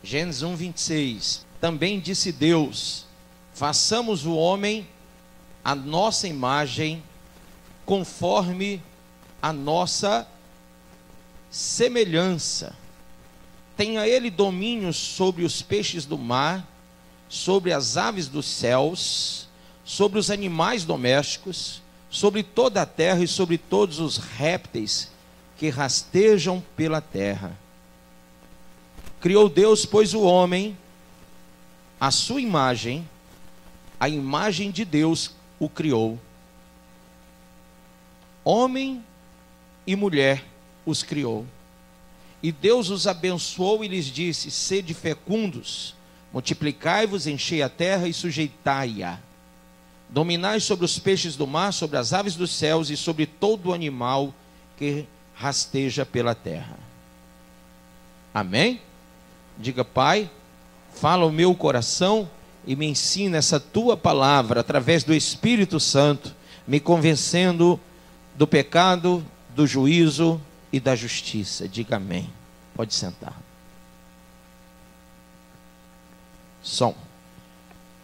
Gênesis 1, 26. Também disse Deus: façamos o homem à nossa imagem, conforme a nossa semelhança. Tenha ele domínio sobre os peixes do mar, sobre as aves dos céus, sobre os animais domésticos, sobre toda a terra e sobre todos os répteis que rastejam pela terra. Criou Deus, pois, o homem, à sua imagem, a imagem de Deus o criou. Homem e mulher os criou. E Deus os abençoou e lhes disse: sede fecundos, multiplicai-vos, enchei a terra e sujeitai-a. Dominai sobre os peixes do mar, sobre as aves dos céus e sobre todo animal que rasteja pela terra. Amém? Diga: Pai, fala o meu coração e me ensina essa tua palavra através do Espírito Santo, me convencendo do pecado, do juízo e da justiça. Diga amém. Pode sentar. Som.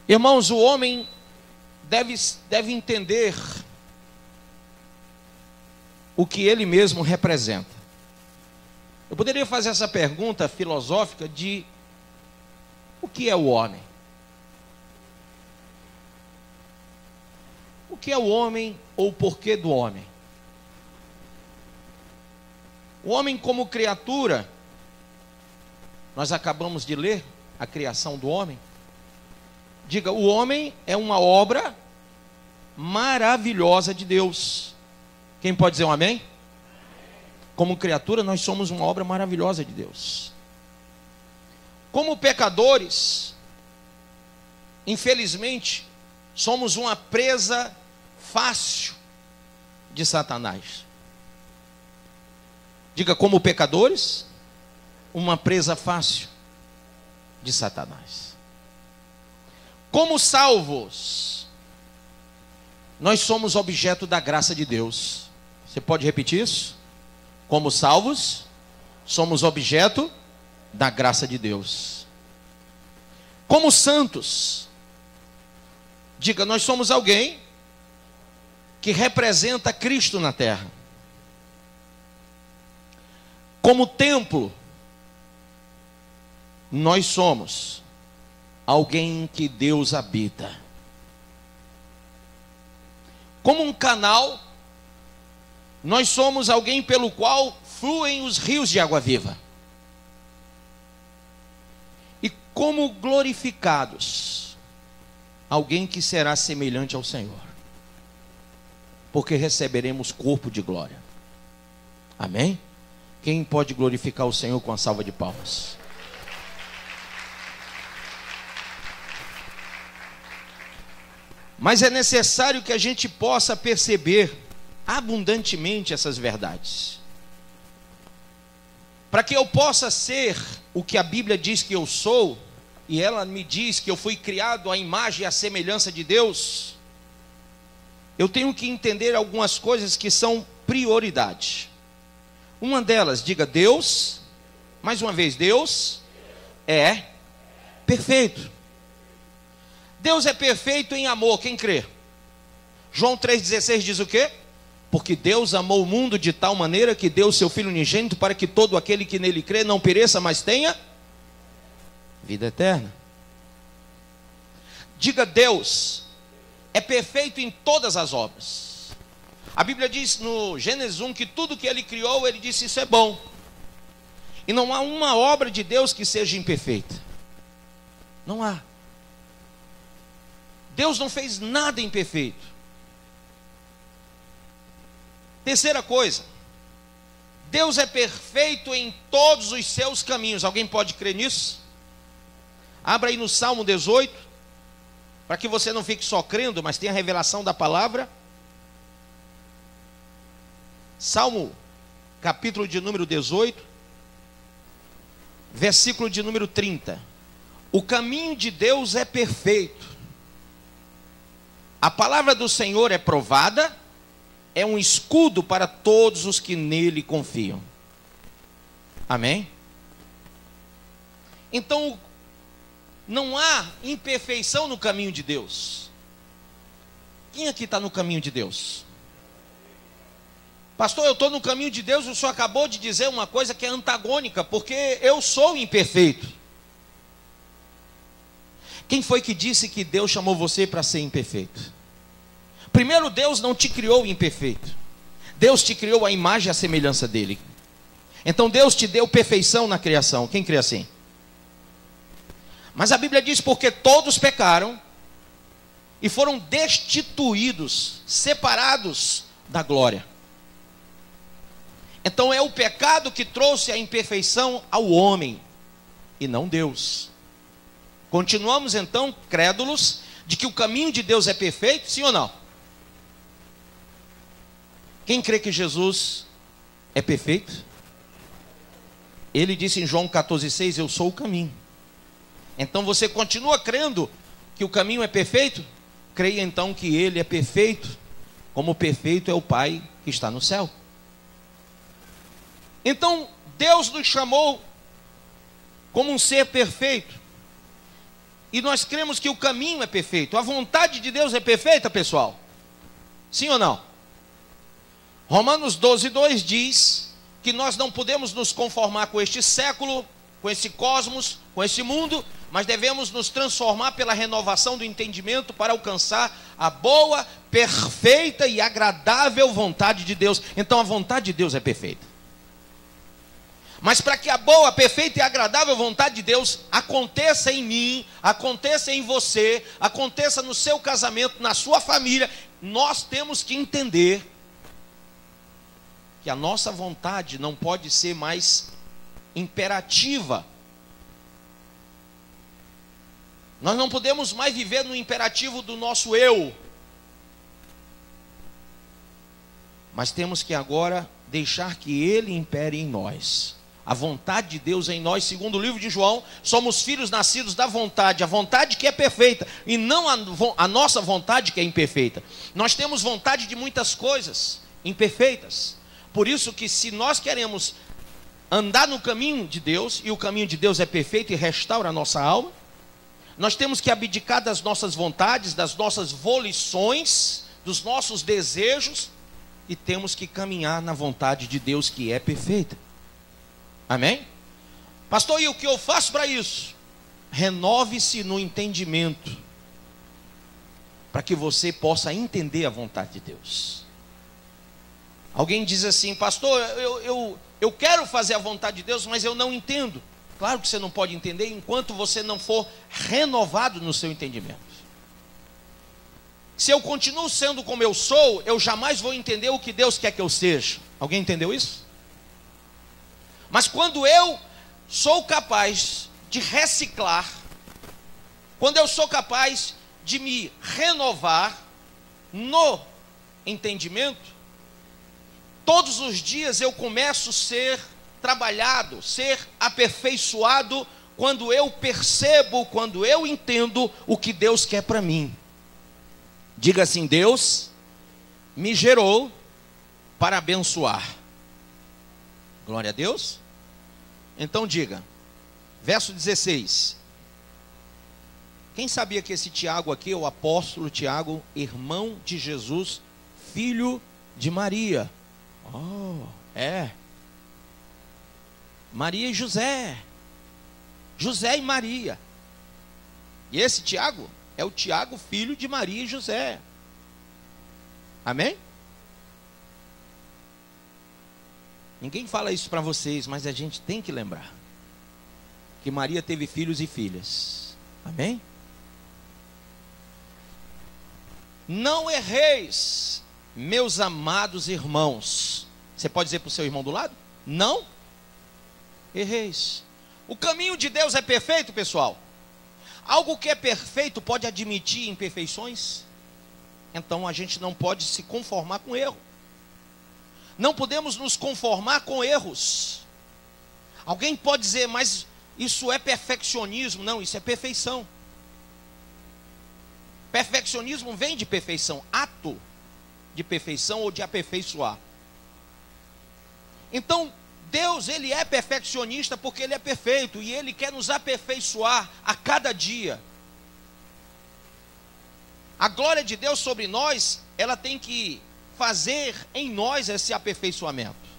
Irmãos, o homem deve entender o que ele mesmo representa. Eu poderia fazer essa pergunta filosófica de: o que é o homem? O que é o homem ou o porquê do homem? O homem como criatura, nós acabamos de ler a criação do homem. Diga: o homem é uma obra maravilhosa de Deus. Quem pode dizer um amém? Como criatura, nós somos uma obra maravilhosa de Deus. Como pecadores, infelizmente, somos uma presa fácil de Satanás. Diga: como pecadores, uma presa fácil de Satanás. Como salvos, nós somos objeto da graça de Deus. Você pode repetir isso? Como salvos, somos objeto da graça de Deus. Como santos, diga: nós somos alguém que representa Cristo na terra. Como templo, nós somos alguém que Deus habita. Como um canal, nós somos alguém pelo qual fluem os rios de água viva. E como glorificados, alguém que será semelhante ao Senhor, porque receberemos corpo de glória. Amém? Quem pode glorificar o Senhor com a salva de palmas? Mas é necessário que a gente possa perceber abundantemente essas verdades, para que eu possa ser o que a Bíblia diz que eu sou, e ela me diz que eu fui criado à imagem e à semelhança de Deus. Eu tenho que entender algumas coisas que são prioridade. Uma delas, diga: Deus, mais uma vez, Deus é perfeito. Deus é perfeito em amor, quem crê? João 3,16 diz o quê? Porque Deus amou o mundo de tal maneira que deu o seu Filho unigênito para que todo aquele que nele crê não pereça, mas tenha vida eterna. Diga: Deus é perfeito em todas as obras. A Bíblia diz no Gênesis 1 que tudo que ele criou, ele disse: isso é bom. E não há uma obra de Deus que seja imperfeita. Não há. Deus não fez nada imperfeito. Terceira coisa, Deus é perfeito em todos os seus caminhos. Alguém pode crer nisso? Abra aí no Salmo 18, para que você não fique só crendo, mas tenha a revelação da palavra. Salmo, capítulo de número 18, versículo de número 30. O caminho de Deus é perfeito. A palavra do Senhor é provada, é um escudo para todos os que nele confiam. Amém? Então, não há imperfeição no caminho de Deus. Quem aqui está no caminho de Deus? Pastor, eu estou no caminho de Deus, o senhor acabou de dizer uma coisa que é antagônica, porque eu sou imperfeito. Quem foi que disse que Deus chamou você para ser imperfeito? Primeiro, Deus não te criou imperfeito. Deus te criou a imagem e a semelhança dele. Então Deus te deu perfeição na criação. Quem crê assim? Mas a Bíblia diz, porque todos pecaram e foram destituídos, separados da glória. Então é o pecado que trouxe a imperfeição ao homem, e não Deus. Continuamos então crédulos de que o caminho de Deus é perfeito, sim ou não? Quem crê que Jesus é perfeito? Ele disse em João 14,6, eu sou o caminho. Então você continua crendo que o caminho é perfeito? Creia então que ele é perfeito, como perfeito é o Pai que está no céu. Então Deus nos chamou como um ser perfeito, e nós cremos que o caminho é perfeito. A vontade de Deus é perfeita, pessoal? Sim ou não? Romanos 12,2 diz que nós não podemos nos conformar com este século, com esse cosmos, com esse mundo, mas devemos nos transformar pela renovação do entendimento para alcançar a boa, perfeita e agradável vontade de Deus. Então a vontade de Deus é perfeita. Mas para que a boa, perfeita e agradável vontade de Deus aconteça em mim, aconteça em você, aconteça no seu casamento, na sua família, nós temos que entender que a nossa vontade não pode ser mais imperativa. Nós não podemos mais viver no imperativo do nosso eu. Mas temos que agora deixar que Ele impere em nós. A vontade de Deus em nós, segundo o livro de João, somos filhos nascidos da vontade, a vontade que é perfeita, e não a nossa vontade que é imperfeita. Nós temos vontade de muitas coisas imperfeitas. Por isso que se nós queremos andar no caminho de Deus, e o caminho de Deus é perfeito e restaura a nossa alma, nós temos que abdicar das nossas vontades, das nossas volições, dos nossos desejos, e temos que caminhar na vontade de Deus que é perfeita. Amém? Pastor, e o que eu faço para isso? Renove-se no entendimento, para que você possa entender a vontade de Deus. Alguém diz assim, pastor, eu quero fazer a vontade de Deus, mas eu não entendo. Claro que você não pode entender enquanto você não for renovado no seu entendimento. Se eu continuo sendo como eu sou, eu jamais vou entender o que Deus quer que eu seja. Alguém entendeu isso? Mas quando eu sou capaz de reciclar, quando eu sou capaz de me renovar no entendimento, todos os dias eu começo a ser trabalhado, ser aperfeiçoado, quando eu percebo, quando eu entendo o que Deus quer para mim. Diga assim, Deus me gerou para abençoar. Glória a Deus. Então diga, verso 16. Quem sabia que esse Tiago aqui, o apóstolo Tiago, irmão de Jesus, filho de Maria? Oh, é. Maria e José. José e Maria. E esse Tiago é o Tiago, filho de Maria e José. Amém? Ninguém fala isso para vocês, mas a gente tem que lembrar que Maria teve filhos e filhas. Amém? Não erreis, meus amados irmãos. Você pode dizer para o seu irmão do lado? Não erreis. O caminho de Deus é perfeito, pessoal. Algo que é perfeito pode admitir imperfeições. Então a gente não pode se conformar com erro. Não podemos nos conformar com erros. Alguém pode dizer, mas isso é perfeccionismo. Não, isso é perfeição. Perfeccionismo vem de perfeição, ato de perfeição ou de aperfeiçoar. Então, Deus, ele é perfeccionista porque ele é perfeito e ele quer nos aperfeiçoar a cada dia. A glória de Deus sobre nós, ela tem que fazer em nós esse aperfeiçoamento.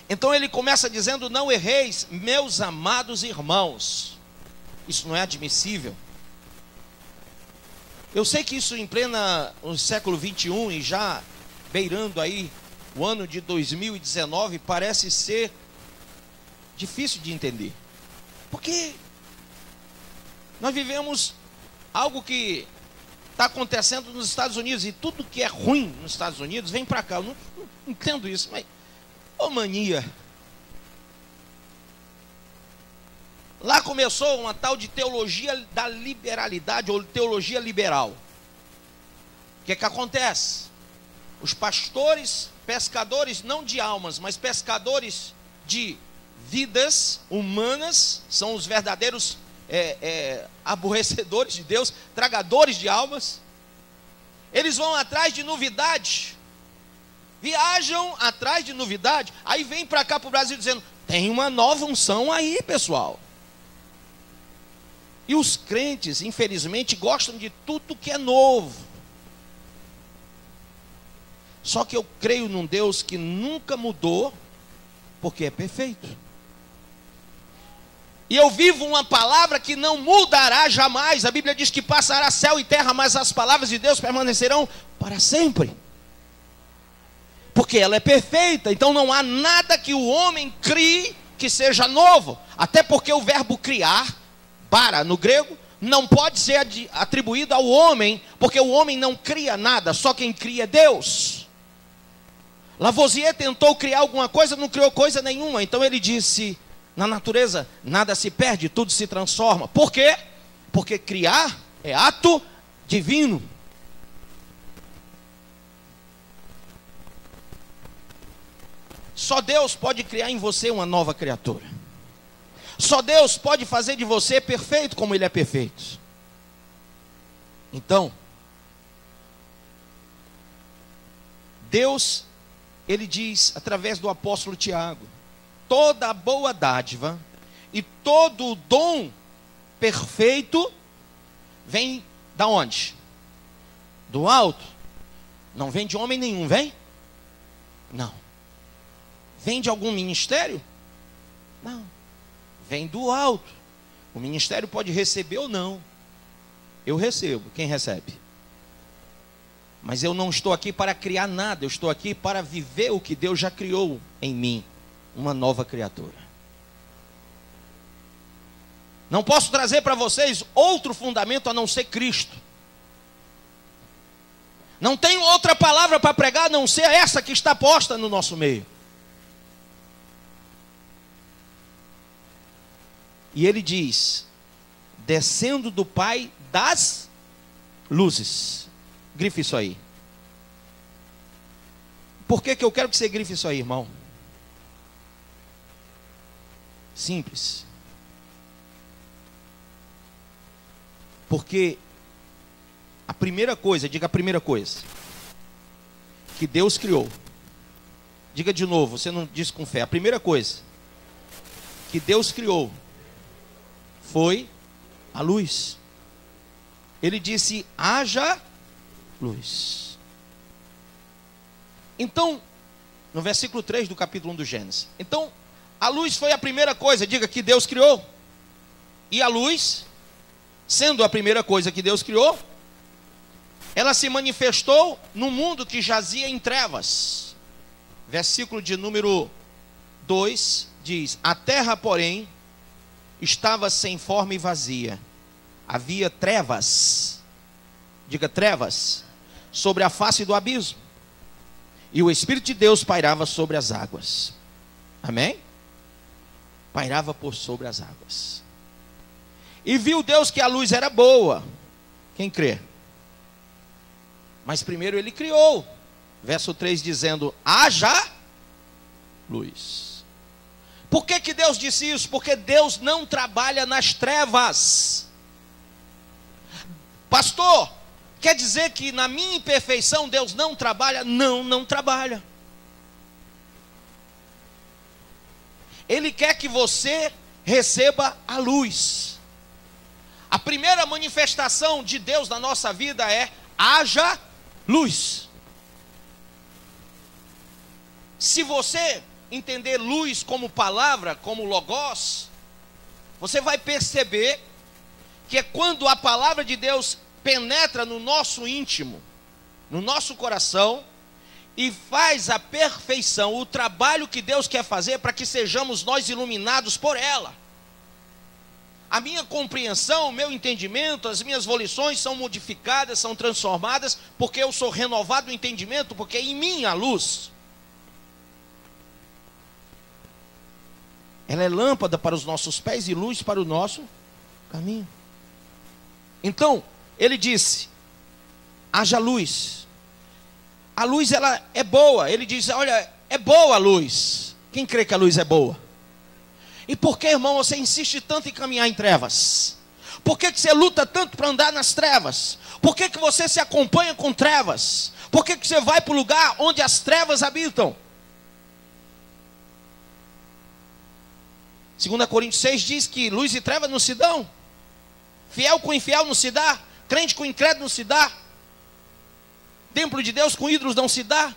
Então ele começa dizendo: não erreis, meus amados irmãos. Isso não é admissível. Eu sei que isso em plena no século 21 e já beirando aí o ano de 2019, parece ser difícil de entender. Porque nós vivemos algo que está acontecendo nos Estados Unidos, e tudo que é ruim nos Estados Unidos vem para cá. Eu não entendo isso, mas mania. Lá começou uma tal de teologia da liberalidade, ou teologia liberal. O que acontece? Os pastores, pescadores não de almas, mas pescadores de vidas humanas, são os verdadeiros aborrecedores de Deus, tragadores de almas. Eles vão atrás de novidade, viajam atrás de novidade, aí vem para cá para o Brasil dizendo: tem uma nova unção aí, pessoal. E os crentes, infelizmente, gostam de tudo que é novo. Só que eu creio num Deus que nunca mudou, porque é perfeito. E eu vivo uma palavra que não mudará jamais. A Bíblia diz que passará céu e terra, mas as palavras de Deus permanecerão para sempre. Porque ela é perfeita. Então não há nada que o homem crie que seja novo. Até porque o verbo criar, para no grego, não pode ser atribuído ao homem, porque o homem não cria nada, só quem cria é Deus. Lavoisier tentou criar alguma coisa, não criou coisa nenhuma. Então ele disse: na natureza nada se perde, tudo se transforma. Por quê? Porque criar é ato divino. Só Deus pode criar em você uma nova criatura. Só Deus pode fazer de você perfeito como Ele é perfeito. Então, Deus, Ele diz através do apóstolo Tiago: toda boa dádiva e todo dom perfeito vem da onde? Do alto. Não vem de homem nenhum, vem? Não. Vem de algum ministério? Não. Vem do alto. O ministério pode receber ou não. Eu recebo. Quem recebe? Mas eu não estou aqui para criar nada. Eu estou aqui para viver o que Deus já criou em mim. Uma nova criatura. Não posso trazer para vocês outro fundamento a não ser Cristo. Não tenho outra palavra para pregar a não ser essa que está posta no nosso meio. E ele diz: descendo do Pai das luzes. Grife isso aí. Por que eu quero que você grife isso aí, irmão? Simples. Porque a primeira coisa, diga a primeira coisa, que Deus criou. Diga de novo, você não disse com fé. A primeira coisa que Deus criou foi a luz. Ele disse: haja luz. Então, no versículo 3 do capítulo 1 do Gênesis. Então, a luz foi a primeira coisa, diga, que Deus criou. E a luz, sendo a primeira coisa que Deus criou, ela se manifestou no mundo que jazia em trevas. Versículo de número 2 diz: a terra, porém, estava sem forma e vazia. Havia trevas, diga trevas, sobre a face do abismo. E o Espírito de Deus pairava sobre as águas. Amém? Pairava por sobre as águas. E viu Deus que a luz era boa. Quem crê? Mas primeiro Ele criou. Verso 3 dizendo: haja luz. Por que Deus disse isso? Porque Deus não trabalha nas trevas. Pastor, quer dizer que na minha imperfeição Deus não trabalha? Não, não trabalha. Ele quer que você receba a luz. A primeira manifestação de Deus na nossa vida é: haja luz. Se você entender luz como palavra, como logos, você vai perceber que é quando a palavra de Deus penetra no nosso íntimo, no nosso coração, e faz a perfeição, o trabalho que Deus quer fazer para que sejamos nós iluminados por ela. A minha compreensão, o meu entendimento, as minhas volições são modificadas, são transformadas, porque eu sou renovado no entendimento, porque em mim há luz. Ela é lâmpada para os nossos pés e luz para o nosso caminho. Então, ele disse: haja luz. A luz, ela é boa. Ele diz: olha, é boa a luz. Quem crê que a luz é boa? E por que, irmão, você insiste tanto em caminhar em trevas? Por que você luta tanto para andar nas trevas? Por que você se acompanha com trevas? Por que você vai para o lugar onde as trevas habitam? 2 Coríntios 6 diz que luz e trevas não se dão. Fiel com infiel não se dá. Crente com incrédulo não se dá. Templo de Deus com ídolos não se dá.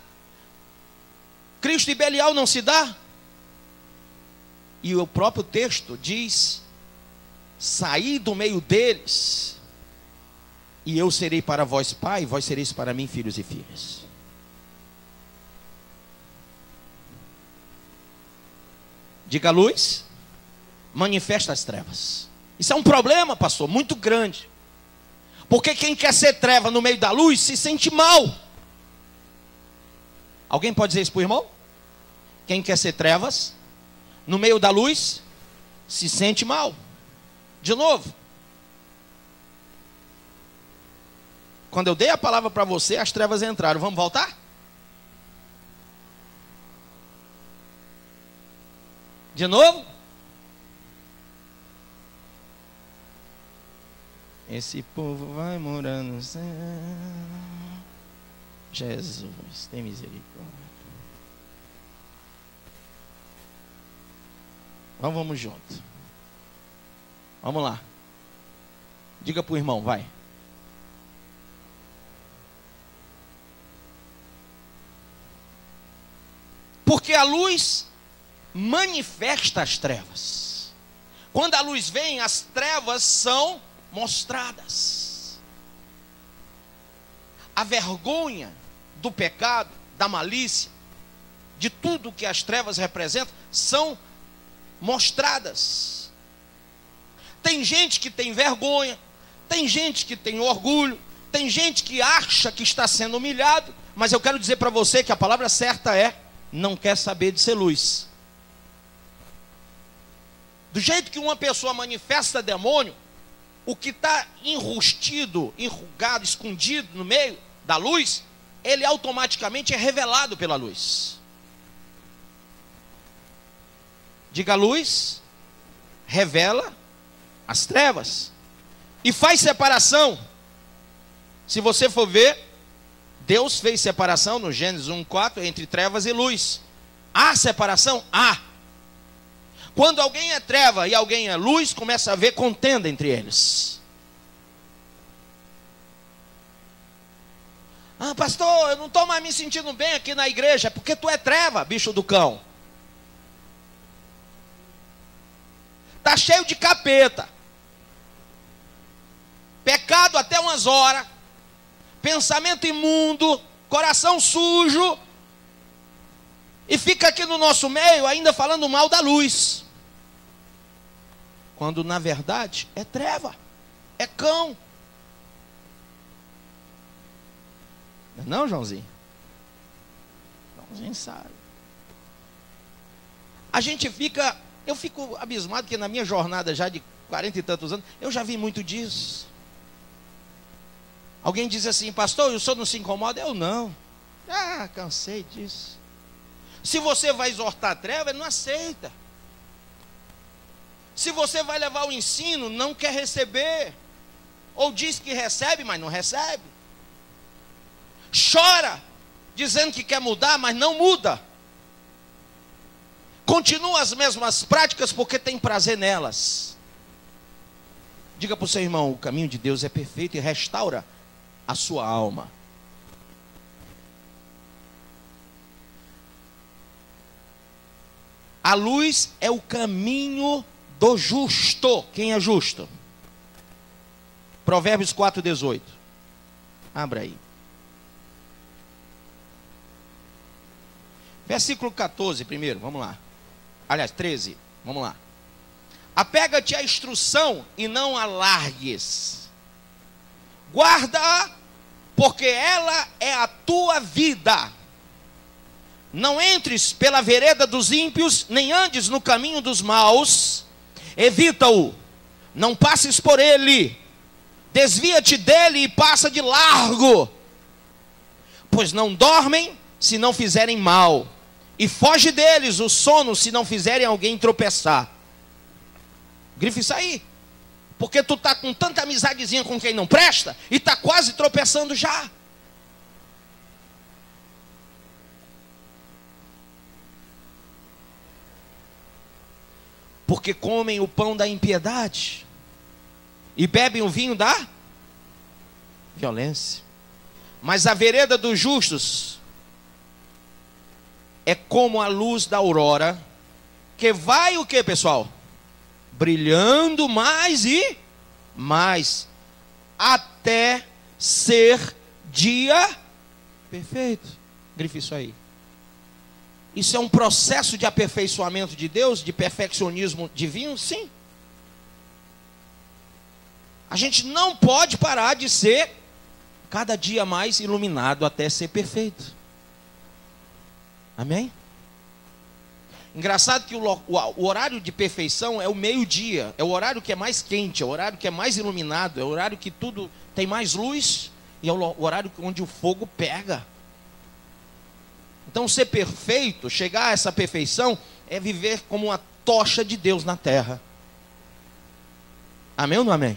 Cristo e Belial não se dá. E o próprio texto diz: saí do meio deles, e eu serei para vós pai, e vós sereis para mim filhos e filhas. Diga: a luz manifesta as trevas. Isso é um problema, pastor, muito grande. Porque quem quer ser treva no meio da luz se sente mal. Alguém pode dizer isso para o irmão? Quem quer ser trevas no meio da luz se sente mal. De novo, quando eu dei a palavra para você, as trevas entraram. Vamos voltar? De novo? Esse povo vai morar no céu. Jesus, tem misericórdia. Vamos junto. Vamos lá. Diga para o irmão, vai. Porque a luz manifesta as trevas. Quando a luz vem, as trevas são mostradas. A vergonha do pecado, da malícia, de tudo que as trevas representam, são mostradas. Tem gente que tem vergonha, tem gente que tem orgulho, tem gente que acha que está sendo humilhado, mas eu quero dizer para você que a palavra certa é: não quer saber de ser luz. Do jeito que uma pessoa manifesta demônio, o que está enrustido, enrugado, escondido no meio da luz, ele automaticamente é revelado pela luz. Diga: a luz revela as trevas e faz separação. Se você for ver, Deus fez separação no Gênesis 1:4 entre trevas e luz. Há separação? Há. Quando alguém é treva e alguém é luz, começa a haver contenda entre eles. Ah, pastor, eu não estou mais me sentindo bem aqui na igreja. É porque tu é treva, bicho do cão. Está cheio de capeta. Pecado até umas horas. Pensamento imundo. Coração sujo. E fica aqui no nosso meio ainda falando mal da luz. Quando na verdade é treva. É cão. Não, Joãozinho? Joãozinho sabe. A gente fica... Eu fico abismado que na minha jornada já de 40 e tantos anos, eu já vi muito disso. Alguém diz assim: pastor, o senhor não se incomoda? Eu não. Ah, cansei disso. Se você vai exortar a treva, ele não aceita. Se você vai levar o ensino, não quer receber. Ou diz que recebe, mas não recebe. Chora, dizendo que quer mudar, mas não muda. continua as mesmas práticas porque tem prazer nelas. Diga para o seu irmão: o caminho de Deus é perfeito e restaura a sua alma. A luz é o caminho do justo. Quem é justo? Provérbios 4,18. Abra aí. Versículo 14 primeiro, vamos lá. Aliás, 13, vamos lá. Apega-te à instrução e não a largues. Guarda-a, porque ela é a tua vida. Não entres pela vereda dos ímpios, nem andes no caminho dos maus. Evita-o, não passes por ele. Desvia-te dele e passa de largo. Pois não dormem se não fizerem mal, e foge deles o sono se não fizerem alguém tropeçar. Grife isso aí. Porque tu está com tanta amizadezinha com quem não presta, e está quase tropeçando já. Porque comem o pão da impiedade e bebem o vinho da violência. Mas a vereda dos justos é como a luz da aurora, que vai o que, pessoal? Brilhando mais e mais, até ser dia perfeito. Grife isso aí. Isso é um processo de aperfeiçoamento de Deus, de perfeccionismo divino? Sim. A gente não pode parar de ser cada dia mais iluminado até ser perfeito. Amém? Engraçado que o horário de perfeição é o meio-dia, é o horário que é mais quente, é o horário que é mais iluminado, é o horário que tudo tem mais luz, e é o horário onde o fogo pega. Então, ser perfeito, chegar a essa perfeição, é viver como uma tocha de Deus na terra. Amém ou não amém?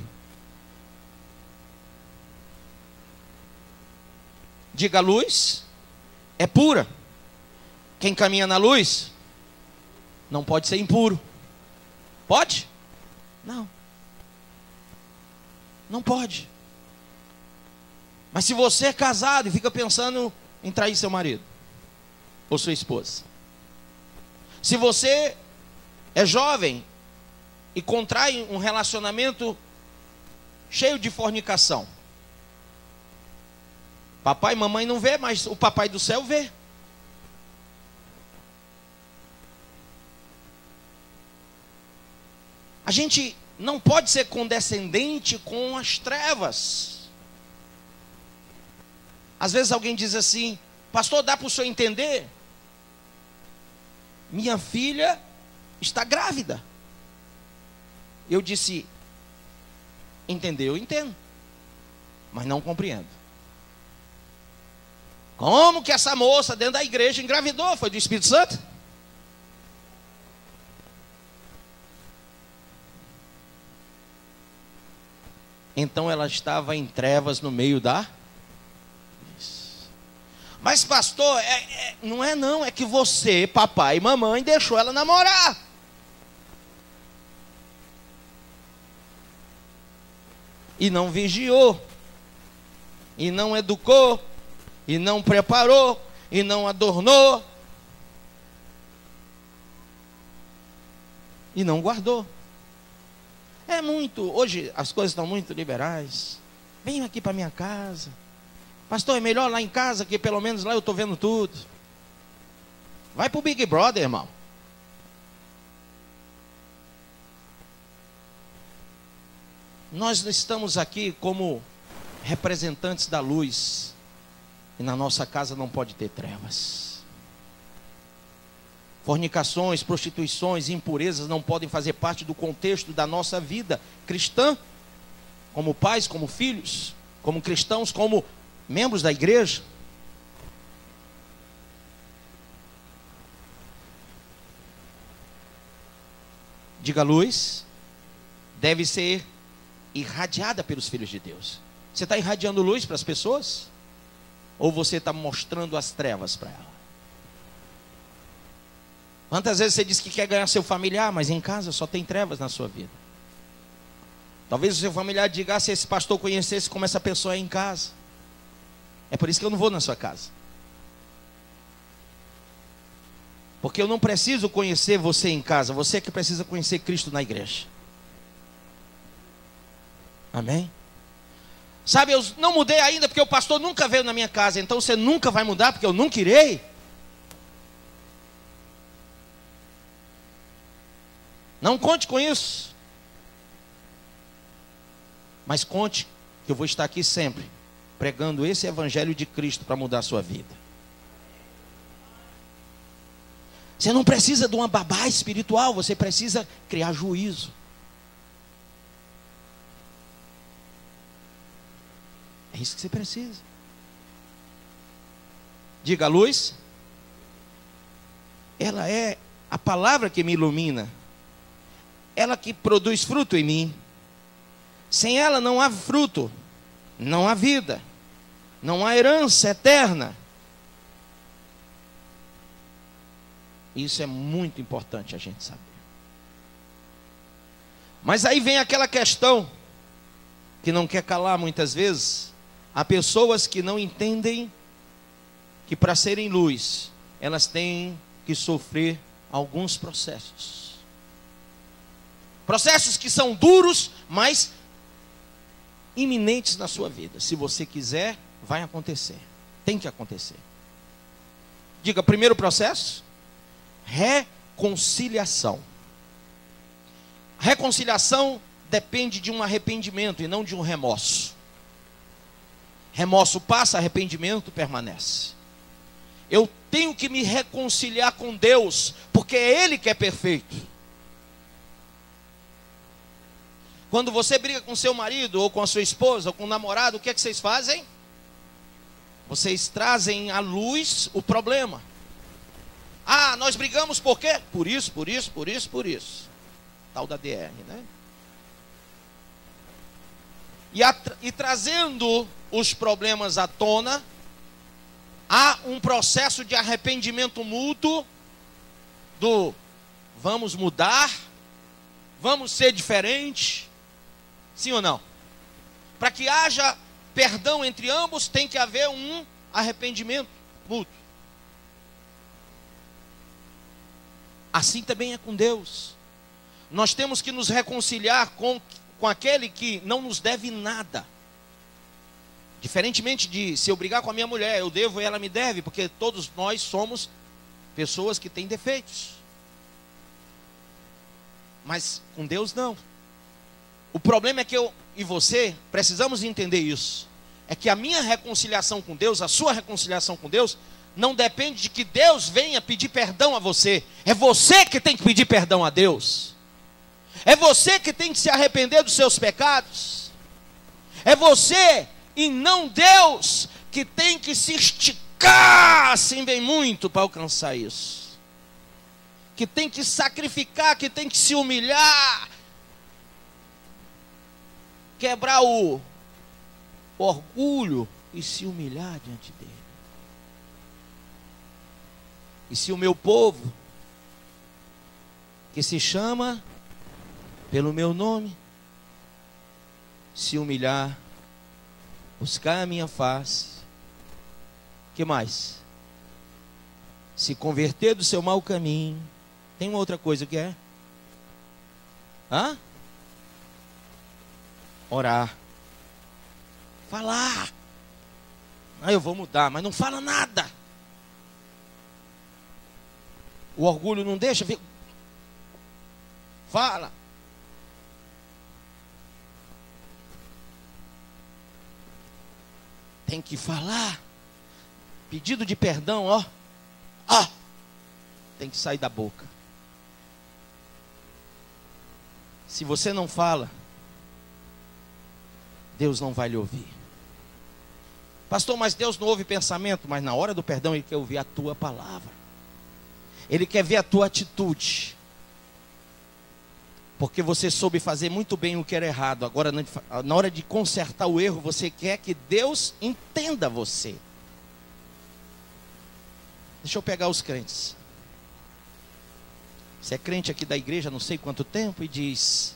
Diga: a luz é pura. Quem caminha na luz não pode ser impuro. Pode? Não. Não pode. Mas se você é casado e fica pensando em trair seu marido ou sua esposa, se você é jovem e contrai um relacionamento cheio de fornicação, papai e mamãe não vê, mas o papai do céu vê. A gente não pode ser condescendente com as trevas. Às vezes alguém diz assim: pastor, dá para o senhor entender? Minha filha está grávida. Eu disse: entender, eu entendo, mas não compreendo. Como que essa moça dentro da igreja engravidou? Foi do Espírito Santo? Então ela estava em trevas no meio da... Mas pastor, não é não, é que você, papai e mamãe, deixou ela namorar. E não vigiou, e não educou, e não preparou, e não adornou, e não guardou. É muito, hoje as coisas estão muito liberais. Venha aqui para minha casa. Pastor, é melhor lá em casa, que pelo menos lá eu estou vendo tudo. Vai para o Big Brother, irmão. Nós estamos aqui como representantes da luz, e na nossa casa não pode ter trevas. Fornicações, prostituições, impurezas não podem fazer parte do contexto da nossa vida cristã, como pais, como filhos, como cristãos, como membros da igreja. Diga: a luz deve ser irradiada pelos filhos de Deus. Você está irradiando luz para as pessoas? Ou você está mostrando as trevas para elas? Quantas vezes você diz que quer ganhar seu familiar, mas em casa só tem trevas na sua vida? Talvez o seu familiar diga: se esse pastor conhecesse como essa pessoa é em casa. É por isso que eu não vou na sua casa. Porque eu não preciso conhecer você em casa. Você é que precisa conhecer Cristo na igreja. Amém? Sabe, eu não mudei ainda porque o pastor nunca veio na minha casa. Então você nunca vai mudar porque eu nunca irei? Não conte com isso. Mas conte que eu vou estar aqui sempre, pregando esse evangelho de Cristo para mudar a sua vida. Você não precisa de uma babá espiritual, você precisa criar juízo. É isso que você precisa. Diga: a luz, ela é a palavra que me ilumina, ela que produz fruto em mim. Sem ela não há fruto, não há vida, não há herança eterna. Isso é muito importante a gente saber. Mas aí vem aquela questão que não quer calar muitas vezes. Há pessoas que não entendem que para serem luz, elas têm que sofrer alguns processos. Processos que são duros, mas iminentes na sua vida. Se você quiser, vai acontecer. Tem que acontecer. Diga: primeiro processo, reconciliação. Reconciliação depende de um arrependimento e não de um remorso. Remorso passa, arrependimento permanece. Eu tenho que me reconciliar com Deus, porque é Ele que é perfeito. Quando você briga com seu marido, ou com a sua esposa, ou com o namorado, o que é que vocês fazem? Vocês trazem à luz o problema. Ah, nós brigamos por quê? Por isso, por isso, por isso, por isso. Tal da DR, né? E trazendo os problemas à tona, há um processo de arrependimento mútuo, do vamos mudar, vamos ser diferente. Sim ou não? Para que haja perdão entre ambos, tem que haver um arrependimento mútuo. Assim também é com Deus. Nós temos que nos reconciliar com aquele que não nos deve nada. Diferentemente de se eu brigar com a minha mulher, eu devo e ela me deve, porque todos nós somos pessoas que têm defeitos. Mas com Deus não. O problema é que eu e você precisamos entender isso. É que a minha reconciliação com Deus, a sua reconciliação com Deus, não depende de que Deus venha pedir perdão a você. É você que tem que pedir perdão a Deus. É você que tem que se arrepender dos seus pecados. É você e não Deus que tem que se esticar assim bem muito para alcançar isso. Que tem que sacrificar, que tem que se humilhar. Quebrar o orgulho e se humilhar diante dele. E se o meu povo, que se chama pelo meu nome, se humilhar, buscar a minha face, que mais? Se converter do seu mau caminho. Tem uma outra coisa que é? Hã? Orar. Falar. Ah, eu vou mudar, mas não fala nada. O orgulho não deixa. Fala. Tem que falar. Pedido de perdão, ó. Tem que sair da boca. Se você não fala, Deus não vai lhe ouvir. Pastor, mas Deus não ouve pensamento. Mas na hora do perdão Ele quer ouvir a tua palavra. Ele quer ver a tua atitude. Porque você soube fazer muito bem o que era errado. Agora, na hora de consertar o erro, você quer que Deus entenda você. Deixa eu pegar os crentes. Você é crente aqui da igreja há não sei quanto tempo e diz: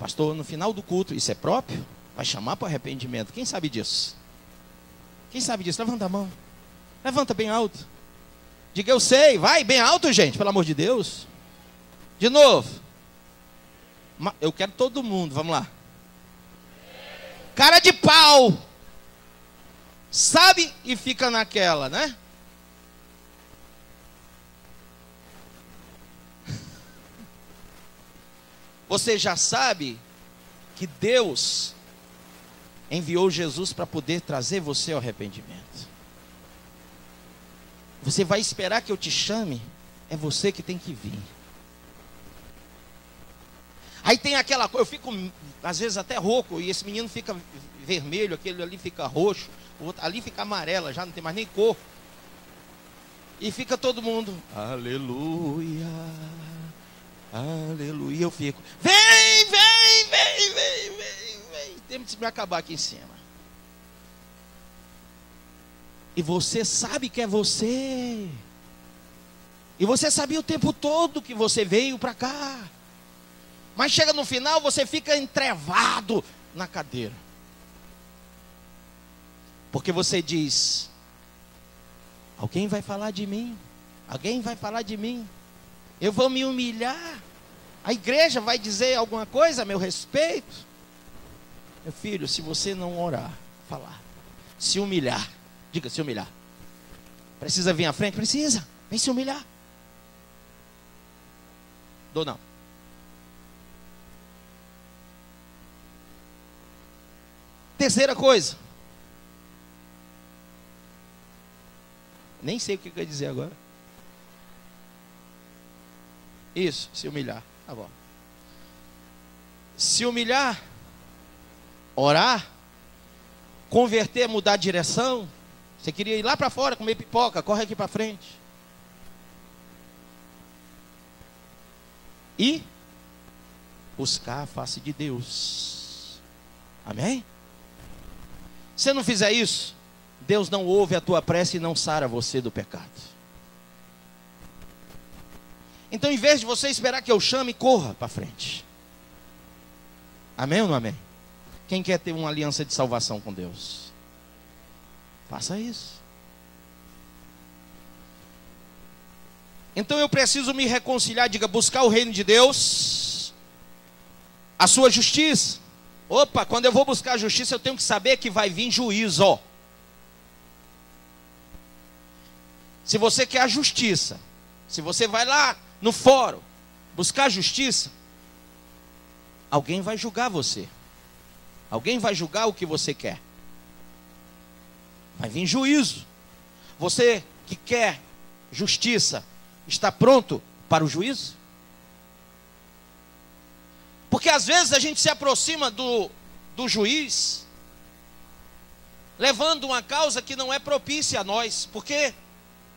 pastor, no final do culto, isso é próprio? Vai chamar para o arrependimento. Quem sabe disso? Quem sabe disso? Levanta a mão. Levanta bem alto. Diga: eu sei. Vai bem alto, gente, pelo amor de Deus. De novo. Eu quero todo mundo, vamos lá. Cara de pau. Sabe e fica naquela, né? Você já sabe que Deus enviou Jesus para poder trazer você ao arrependimento. Você vai esperar que eu te chame? É você que tem que vir. Aí tem aquela coisa, eu fico às vezes até rouco, e esse menino fica vermelho, aquele ali fica roxo, o outro ali fica amarela, já não tem mais nem cor. E fica todo mundo, aleluia, aleluia. E eu fico, vem. Temos que me acabar aqui em cima. E você sabe que é você. E você sabia o tempo todo que você veio para cá. Mas chega no final, você fica entrevado na cadeira. Porque você diz: alguém vai falar de mim. Alguém vai falar de mim. Eu vou me humilhar. A igreja vai dizer alguma coisa a meu respeito. Meu filho, se você não orar, falar, se humilhar, diga se humilhar. Precisa vir à frente? Precisa. Vem se humilhar. Dou não. Terceira coisa. Nem sei o que eu ia dizer agora. Isso, se humilhar. Tá bom. Se humilhar, orar, converter, mudar de direção. Você queria ir lá para fora comer pipoca, corre aqui para frente. E buscar a face de Deus. Amém? Se você não fizer isso, Deus não ouve a tua prece e não sara você do pecado. Então, em vez de você esperar que eu chame, corra para frente. Amém ou não amém? Quem quer ter uma aliança de salvação com Deus? Faça isso. Então eu preciso me reconciliar, diga, buscar o reino de Deus, a sua justiça. Opa, quando eu vou buscar a justiça, eu tenho que saber que vai vir juízo. Se você quer a justiça, se você vai lá no fórum buscar a justiça, alguém vai julgar você. Alguém vai julgar o que você quer. Vai vir juízo. Você que quer justiça, está pronto para o juízo? Porque às vezes a gente se aproxima do juiz, levando uma causa que não é propícia a nós, porque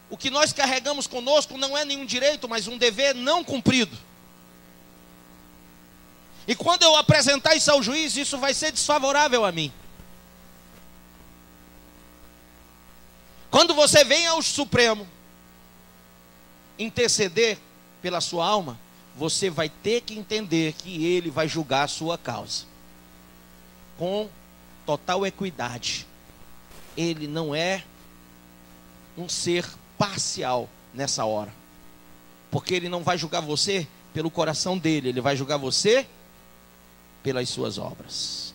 o que nós carregamos conosco não é nenhum direito, mas um dever não cumprido. E quando eu apresentar isso ao juiz, isso vai ser desfavorável a mim. Quando você vem ao Supremo interceder pela sua alma, você vai ter que entender que ele vai julgar a sua causa com total equidade. Ele não é um ser parcial nessa hora, porque ele não vai julgar você pelo coração dele, ele vai julgar você pelas suas obras.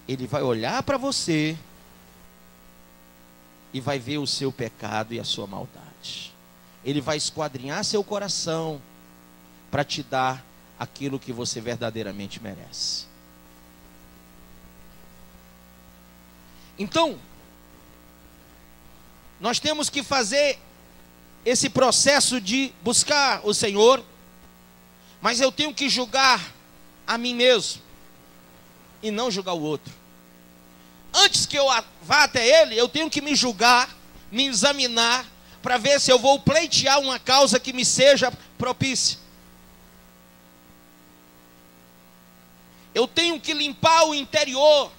Ele vai olhar para você e vai ver o seu pecado e a sua maldade. Ele vai esquadrinhar seu coração para te dar aquilo que você verdadeiramente merece. Então, nós temos que fazer esse processo de buscar o Senhor, mas eu tenho que julgar a mim mesmo e não julgar o outro. Antes que eu vá até Ele, eu tenho que me julgar, me examinar, para ver se eu vou pleitear uma causa que me seja propícia. Eu tenho que limpar o interior.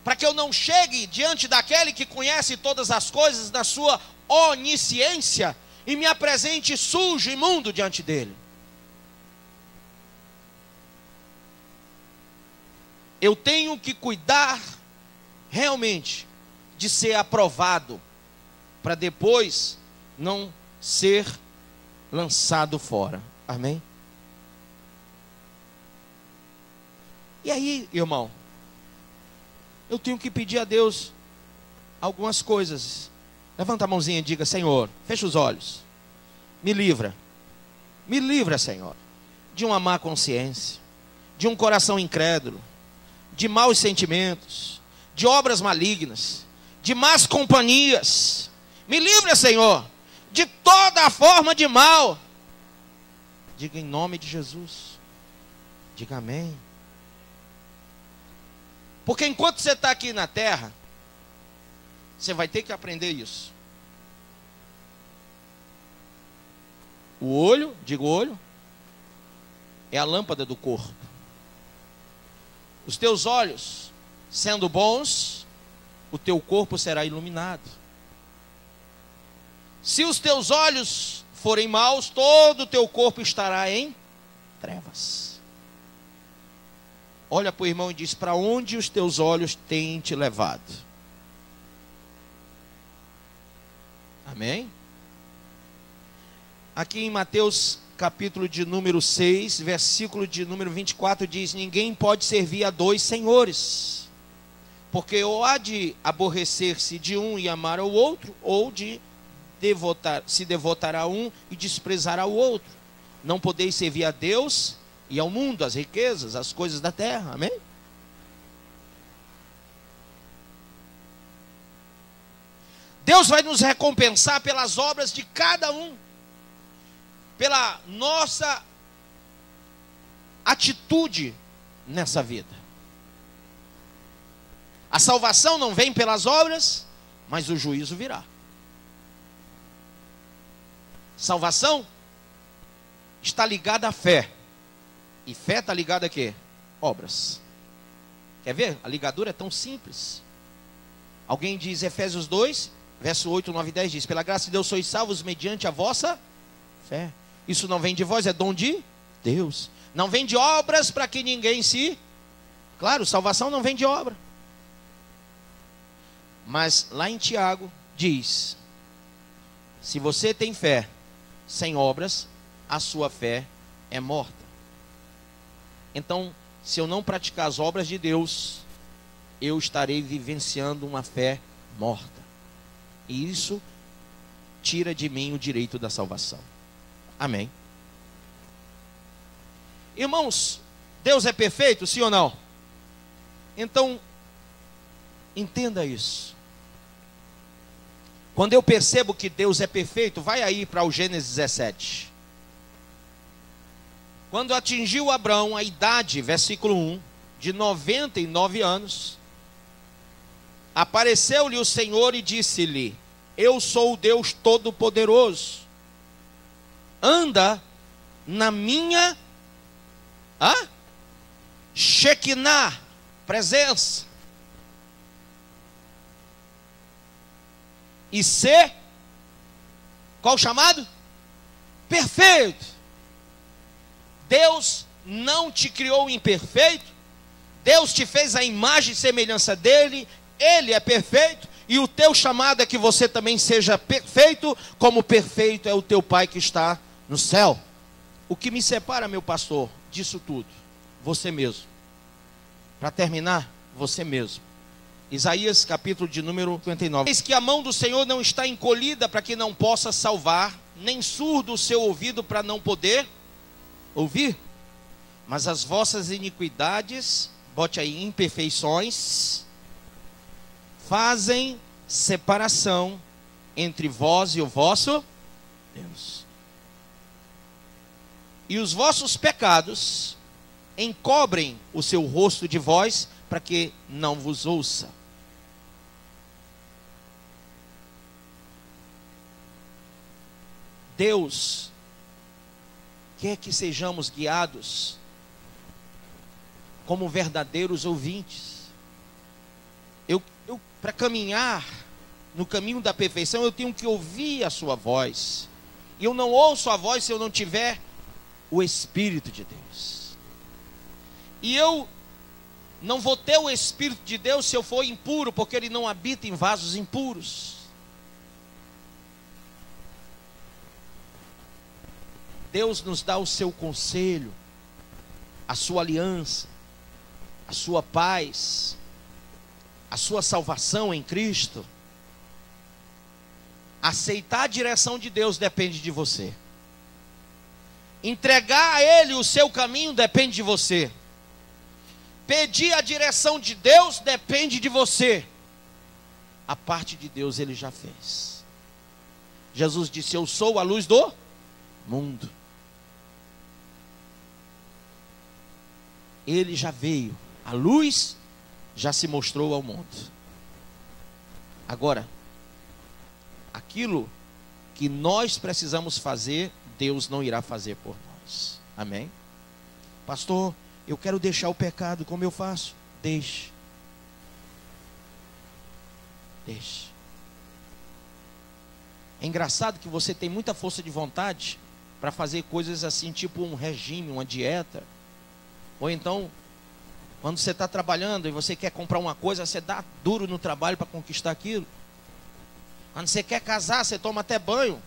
para que eu não chegue diante daquele que conhece todas as coisas da sua onisciência e me apresente sujo, imundo diante dele. Eu tenho que cuidar realmente de ser aprovado, para depois não ser lançado fora. Amém? E aí, irmão, eu tenho que pedir a Deus algumas coisas. Levanta a mãozinha e diga: Senhor, fecha os olhos, me livra, Senhor, de uma má consciência, de um coração incrédulo, de maus sentimentos, de obras malignas, de más companhias. Me livra, Senhor, de toda a forma de mal. Diga em nome de Jesus. Diga amém. Porque enquanto você está aqui na terra, você vai ter que aprender isso. O olho, diga o olho, é a lâmpada do corpo. Os teus olhos sendo bons, o teu corpo será iluminado. Se os teus olhos forem maus, todo o teu corpo estará em trevas. Olha para o irmão e diz: para onde os teus olhos têm te levado? Amém? Aqui em Mateus capítulo de número 6, versículo de número 24 diz: ninguém pode servir a dois senhores, porque ou há de aborrecer-se de um e amar ao outro, ou de se devotar a um e desprezar ao outro. Não podeis servir a Deus e ao mundo, as riquezas, as coisas da terra. Amém? Deus vai nos recompensar pelas obras de cada um, pela nossa atitude nessa vida. A salvação não vem pelas obras, mas o juízo virá. Salvação está ligada à fé. E fé está ligada a quê? Obras. Quer ver? A ligadura é tão simples. Alguém diz Efésios 2, verso 8, 9 e 10 diz: pela graça de Deus sois salvos mediante a vossa fé. Isso não vem de vós, é dom de Deus. Não vem de obras para que ninguém se... Claro, salvação não vem de obra. Mas lá em Tiago diz: se você tem fé sem obras, a sua fé é morta. Então, se eu não praticar as obras de Deus, eu estarei vivenciando uma fé morta. E isso tira de mim o direito da salvação. Amém? Irmãos, Deus é perfeito, sim ou não? Então, entenda isso. Quando eu percebo que Deus é perfeito, vai aí para o Gênesis 17. Quando atingiu Abrão a idade, versículo 1, de 99 anos, apareceu-lhe o Senhor e disse-lhe: eu sou o Deus Todo-Poderoso. Anda na minha Shekinah, presença, e ser, qual o chamado? Perfeito. Deus não te criou imperfeito. Deus te fez a imagem e semelhança dele. Ele é perfeito. E o teu chamado é que você também seja perfeito, como perfeito é o teu Pai que está no céu. O que me separa, meu pastor, disso tudo? Você mesmo. Para terminar, você mesmo. Isaías capítulo de número 59. Eis que a mão do Senhor não está encolhida para que não possa salvar, nem surdo o seu ouvido para não poder ouvir. Mas as vossas iniquidades, bote aí, imperfeições, fazem separação entre vós e o vosso Deus. E os vossos pecados encobrem o seu rosto de vós, para que não vos ouça. Deus quer que sejamos guiados como verdadeiros ouvintes. para caminhar no caminho da perfeição, eu tenho que ouvir a sua voz. E eu não ouço a voz se eu não tiver o Espírito de Deus. E eu não vou ter o Espírito de Deus se eu for impuro, porque Ele não habita em vasos impuros. Deus nos dá o seu conselho, a sua aliança, a sua paz, a sua salvação em Cristo. Aceitar a direção de Deus depende de você. Entregar a Ele o seu caminho depende de você. Pedir a direção de Deus depende de você. A parte de Deus Ele já fez. Jesus disse: eu sou a luz do mundo. Ele já veio. A luz já se mostrou ao mundo. Agora, aquilo que nós precisamos fazer, Deus não irá fazer por nós. Amém? Pastor, eu quero deixar o pecado, como eu faço? Deixe. Deixe. É engraçado que você tem muita força de vontade para fazer coisas assim, tipo um regime, uma dieta. Ou então, quando você está trabalhando e você quer comprar uma coisa, você dá duro no trabalho para conquistar aquilo. Quando você quer casar, você toma até banho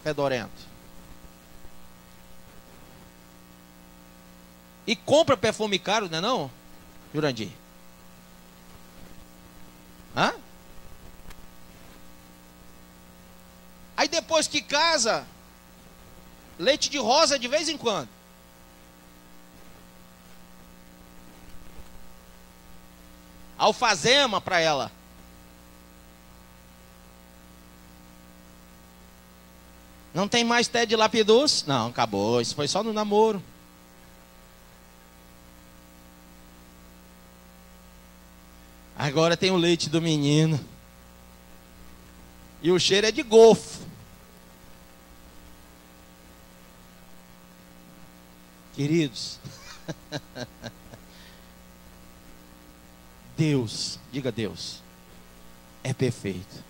fedorento. E compra perfume caro, não é não, Jurandir? Hã? Aí depois que casa, leite de rosa de vez em quando. Alfazema para ela. Não tem mais té de lapidus? Não, acabou. Isso foi só no namoro. Agora tem o leite do menino. E o cheiro é de golfo. Queridos, Deus, diga Deus, é perfeito.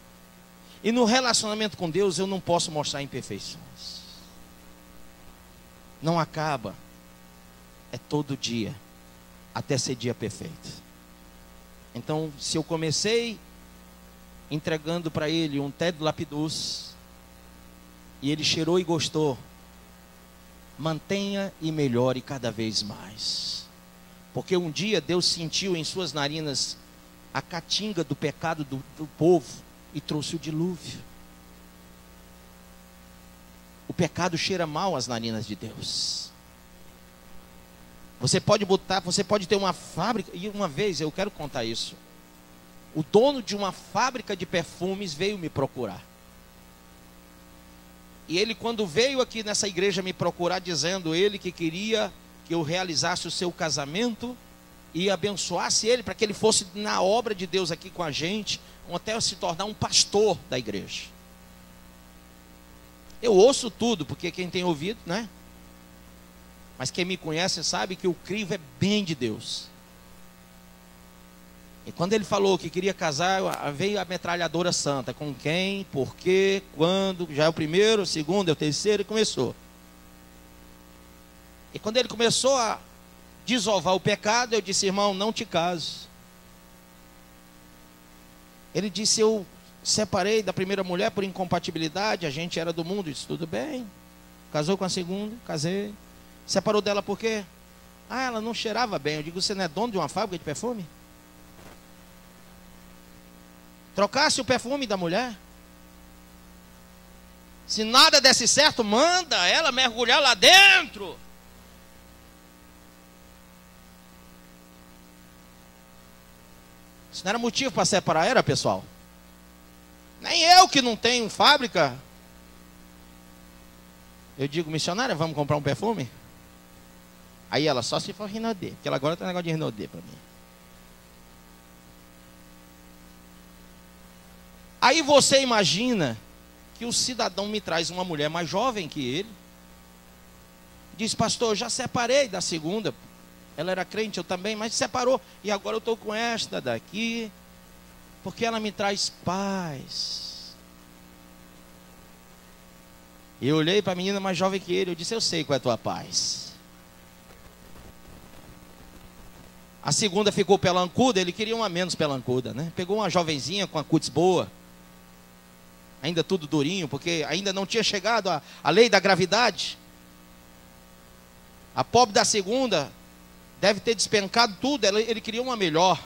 E no relacionamento com Deus eu não posso mostrar imperfeições. Não acaba. É todo dia, até ser dia perfeito. Então, se eu comecei entregando para ele um té de lapidus, e ele cheirou e gostou, mantenha e melhore cada vez mais. Porque um dia Deus sentiu em suas narinas a caatinga do pecado do povo e trouxe o dilúvio. O pecado cheira mal às narinas de Deus. Você pode ter uma fábrica, e uma vez eu quero contar isso. O dono de uma fábrica de perfumes veio me procurar. E ele, quando veio aqui nessa igreja me procurar, dizendo ele que queria que eu realizasse o seu casamento e abençoasse ele, para que ele fosse na obra de Deus aqui com a gente, até se tornar um pastor da igreja. Eu ouço tudo, porque quem tem ouvido, né? Mas quem me conhece sabe que o crivo é bem de Deus. E quando ele falou que queria casar, veio a metralhadora santa. Com quem, por quê, quando, já é o primeiro, o segundo, é o terceiro, e começou. E quando ele começou a desovar o pecado, eu disse: irmão, não te caso. Ele disse: eu separei da primeira mulher por incompatibilidade, a gente era do mundo. Eu disse: tudo bem. Casou com a segunda, casei. Separou dela por quê? Ah, ela não cheirava bem. Eu digo: você não é dono de uma fábrica de perfume? Trocasse o perfume da mulher. Se nada desse certo, manda ela mergulhar lá dentro. Isso não era motivo para separar, era, pessoal? Nem eu que não tenho fábrica. Eu digo: missionária, vamos comprar um perfume? Aí ela: só se for Rinodê, porque ela agora tem um negócio de Rinodê para mim. Aí você imagina que o cidadão me traz uma mulher mais jovem que ele. Diz: pastor, eu já separei da segunda. Ela era crente, eu também, mas separou. E agora eu estou com esta daqui. porque ela me traz paz. E eu olhei para a menina mais jovem que ele, eu disse, eu sei qual é a tua paz. A segunda ficou pelancuda, ele queria uma menos pelancuda, né? Pegou uma jovenzinha com a cutis boa, ainda tudo durinho, porque ainda não tinha chegado a lei da gravidade. A pobre da segunda deve ter despencado tudo, ele queria uma melhor.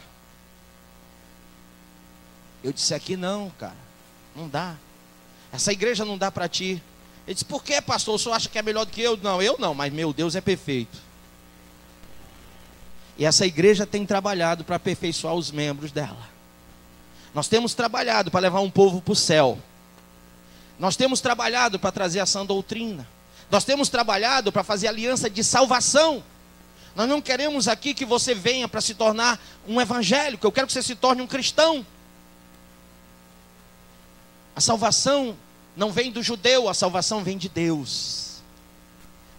Eu disse, aqui não, cara, não dá. Essa igreja não dá para ti. Ele disse, por que, pastor? O senhor acha que é melhor do que eu? Não, eu não, mas meu Deus é perfeito. E essa igreja tem trabalhado para aperfeiçoar os membros dela. Nós temos trabalhado para levar um povo para o céu. Nós temos trabalhado para trazer a sã doutrina. Nós temos trabalhado para fazer aliança de salvação. Nós não queremos aqui que você venha para se tornar um evangélico. Eu quero que você se torne um cristão. A salvação não vem do judeu, a salvação vem de Deus.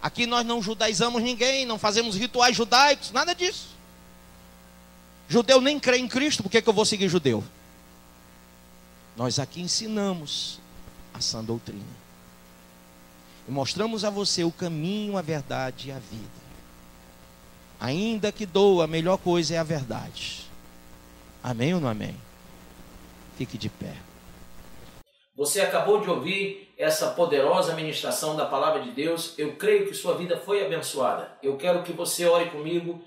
Aqui nós não judaizamos ninguém, não fazemos rituais judaicos, nada disso. Judeu nem crê em Cristo, por que eu vou seguir judeu? Nós aqui ensinamos a sã doutrina. E mostramos a você o caminho, a verdade e a vida. Ainda que doa, a melhor coisa é a verdade. Amém ou não amém? Fique de pé. Você acabou de ouvir essa poderosa ministração da palavra de Deus. Eu creio que sua vida foi abençoada. Eu quero que você ore comigo,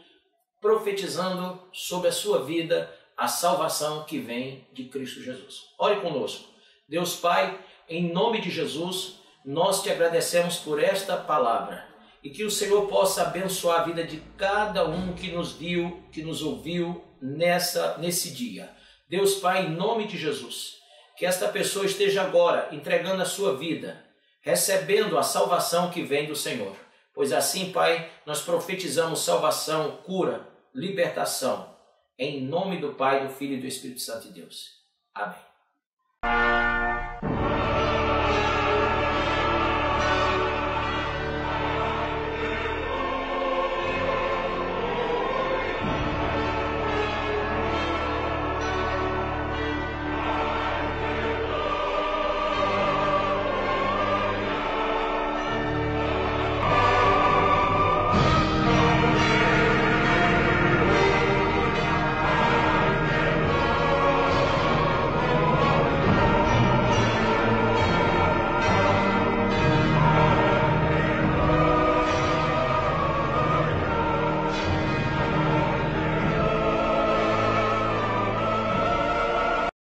profetizando sobre a sua vida a salvação que vem de Cristo Jesus. Ore conosco. Deus Pai, em nome de Jesus, nós te agradecemos por esta palavra. E que o Senhor possa abençoar a vida de cada um que nos viu, que nos ouviu nesse dia. Deus Pai, em nome de Jesus, que esta pessoa esteja agora entregando a sua vida, recebendo a salvação que vem do Senhor. Pois assim, Pai, nós profetizamos salvação, cura, libertação, em nome do Pai, do Filho e do Espírito Santo de Deus. Amém.